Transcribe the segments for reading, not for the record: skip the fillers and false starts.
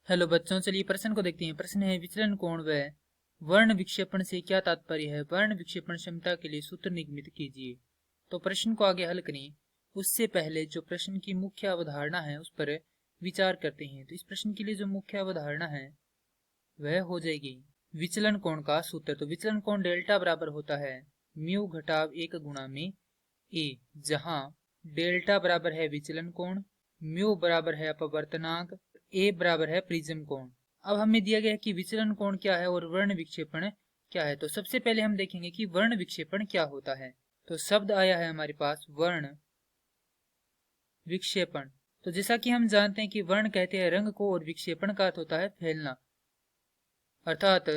Hello बच्चों, चलिए प्रश्न को देखते हैं। प्रश्न है विचलन कोण व वर्ण विक्षेपण से क्या तात्पर्य है। वर्ण विक्षेपण क्षमता के लिए सूत्र निगमित कीजिए। तो प्रश्न को आगे हल करें उससे पहले जो प्रश्न की मुख्य अवधारणा है उस पर विचार करते हैं। तो इस प्रश्न के लिए जो मुख्य अवधारणा है वह हो जाएगी विचलन कोण का सूत्र। तो विचलन कोण डेल्टा बराबर होता है म्यू घटाव 1 गुणा में ए, जहां डेल्टा बराबर है विचलन कोण, म्यू बराबर है अपवर्तनांक, ए बराबर है प्रिज्म कोण। अब हमें दिया गया है कि विचलन कोण क्या है और वर्ण विक्षेपण क्या है। तो सबसे पहले हम देखेंगे कि वर्ण विक्षेपण क्या होता है। तो शब्द आया है हमारे पास वर्ण विक्षेपण। तो जैसा कि हम जानते हैं कि वर्ण कहते हैं रंग को और विक्षेपण का अर्थ होता है फैलना। अर्थात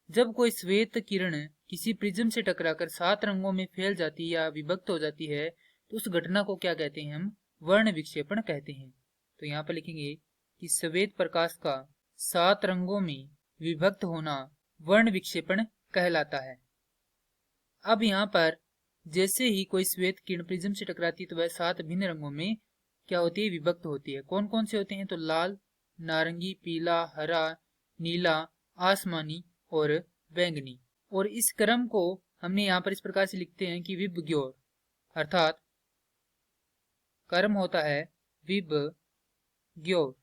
जब कोई श्वेत किरण किसी प्रिज्म से टकराकर 7 रंगों में फैल जाती है या विभक्त हो जाती है तो उस घटना को क्या कहते हैं, हम वर्ण विक्षेपण कहते हैं। तो यहाँ पर लिखेंगे कि श्वेत प्रकाश का 7 रंगों में विभक्त होना वर्ण विक्षेपण कहलाता है। अब यहाँ पर जैसे ही कोई श्वेत किरण प्रिज्म से टकराती है तो वह 7 भिन्न रंगों में क्या होती है, विभक्त होती है। कौन कौन से होते हैं, तो लाल, नारंगी, पीला, हरा, नीला, आसमानी और बैंगनी। और इस क्रम को हमने यहाँ पर इस प्रकार से लिखते हैं कि विबग्योर, अर्थात क्रम होता है विबग्योर।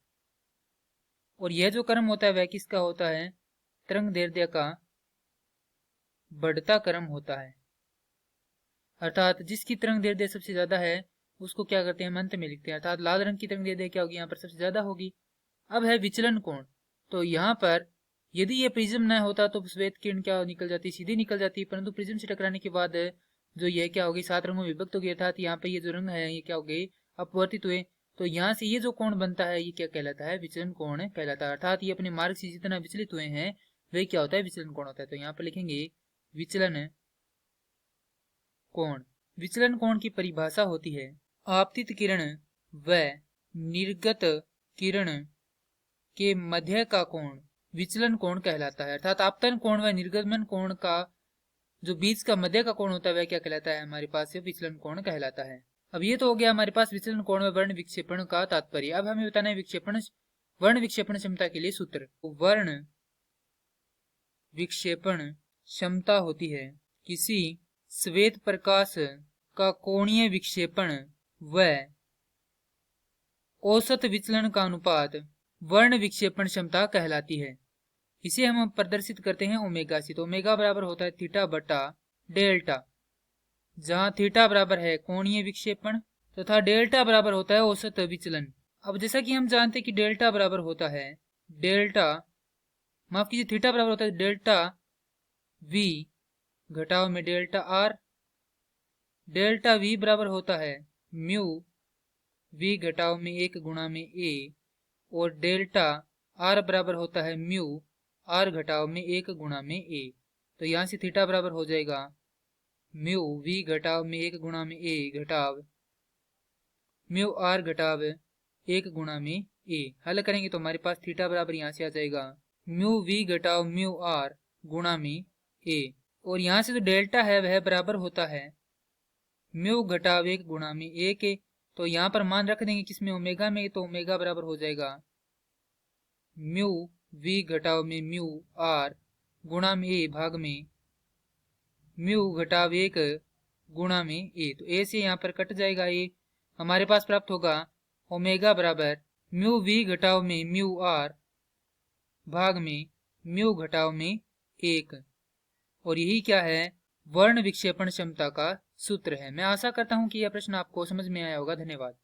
और यह जो क्रम होता है वह किसका होता है, तरंगदैर्ध्य का बढ़ता क्रम होता है। अर्थात जिसकी तरंगदैर्ध्य सबसे ज्यादा है उसको क्या करते हैं, अंत में लिखते हैं। अर्थात लाल रंग की तरंगदैर्ध्य क्या होगी, यहाँ पर सबसे ज्यादा होगी। अब है विचलन कोण। तो यहाँ पर यदि ये प्रिज्म न होता तो श्वेत किरण क्या निकल जाती, सीधी निकल जाती, परंतु प्रिज्म से टकराने के बाद जो ये क्या होगी, 7 रंगों में विभक्त हो गया। अर्थात यहाँ पे ये जो रंग है ये क्या हो गए, अपवर्तित हुए। तो यहाँ से ये जो कोण बनता है ये क्या कहलाता है, विचलन कोण कहलाता है। अर्थात ये अपने मार्ग से जितना विचलित हुए हैं वही क्या होता है, विचलन कोण होता है। तो यहाँ पर लिखेंगे विचलन कोण। विचलन कोण की परिभाषा होती है आपतित किरण व निर्गत किरण के मध्य का कोण विचलन कोण कहलाता है। अर्थात आपतन कोण व निर्गमन कोण का जो बीच का मध्य का कोण होता है वह क्या कहलाता है, हमारे पास ये विचलन कोण कहलाता है। अब ये तो हो गया हमारे पास विचलन कोण व वर्ण विक्षेपण का तात्पर्य। अब हमें बताना है विक्षेपण वर्ण विक्षेपण क्षमता के लिए सूत्र। वर्ण विक्षेपण क्षमता होती है किसी श्वेत प्रकाश का कोणीय विक्षेपण व औसत विचलन का अनुपात वर्ण विक्षेपण क्षमता कहलाती है। इसे हम प्रदर्शित करते हैं ओमेगा से। तो ओमेगा बराबर होता है थीटा बटा डेल्टा, जहां थीटा बराबर है कोणीय विक्षेपण तथा डेल्टा बराबर होता है औसत विचलन। अब जैसा कि हम जानते हैं कि डेल्टा बराबर होता है थीटा बराबर होता है डेल्टा वी घटाव में डेल्टा आर। डेल्टा वी बराबर होता है म्यू वी घटाव में 1 गुणा में ए, और डेल्टा आर बराबर होता है म्यू आर घटाव में 1 गुणा में ए। तो यहाँ से थीटा बराबर हो जाएगा म्यू वी घटाव में 1 गुणा में ए घटाव म्यू आर घटाव 1 गुणा में ए। हल करेंगे तो हमारे पास थीटा बराबर यहाँ से आ जाएगा म्यू वी घटाव म्यू आर गुणा में ए, और यहाँ से जो डेल्टा है वह बराबर होता है म्यू घटाव 1 गुणा में ए के। तो यहाँ पर मान रख देंगे किसमें, ओमेगा में। तो ओमेगा बराबर हो जाएगा म्यू वी घटाव में म्यू आर गुणा में ए भाग में म्यू घटाव 1 गुणा में ए। तो ए से यहाँ पर कट जाएगा, ए हमारे पास प्राप्त होगा ओमेगा बराबर म्यू वी घटाव में म्यू आर भाग में म्यू घटाव में 1। और यही क्या है, वर्ण विक्षेपण क्षमता का सूत्र है। मैं आशा करता हूं कि यह प्रश्न आपको समझ में आया होगा। धन्यवाद।